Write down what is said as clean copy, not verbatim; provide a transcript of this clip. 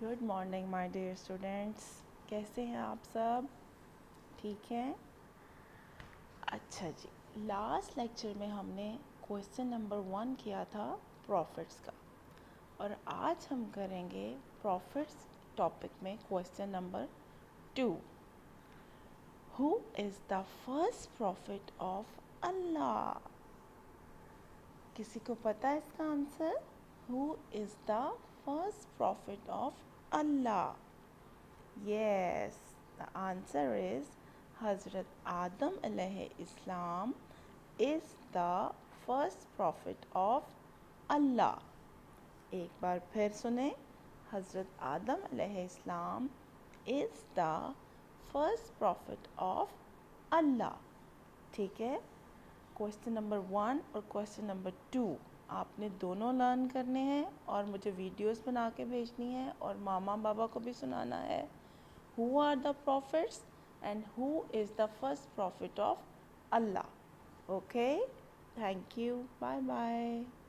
Good morning my dear students, कैसे हैं आप सब? ठीक हैं? अच्छा जी, लास्ट लेक्चर में हमने क्वेश्चन नंबर 1 किया था प्रॉफिट्स का, और आज हम करेंगे प्रॉफिट्स टॉपिक में question number 2। Who is the first prophet of Allah? किसी को पता है इसका answer? Who is the first prophet of Allah? Yes, the answer is Hazrat Adam alayhi Islam is the first prophet of Allah. एक बार फिर सुने, हज़रत आदम अलैहि इस्लाम is the first prophet of Allah. ठीक है? क्वेश्चन नंबर 1 और क्वेश्चन नंबर 2 आपने दोनों लर्न करने हैं और मुझे वीडियोस बना के भेजनी है और मामा बाबा को भी सुनाना है। Who are the prophets and who is the first prophet of Allah? Okay? Thank you. Bye bye.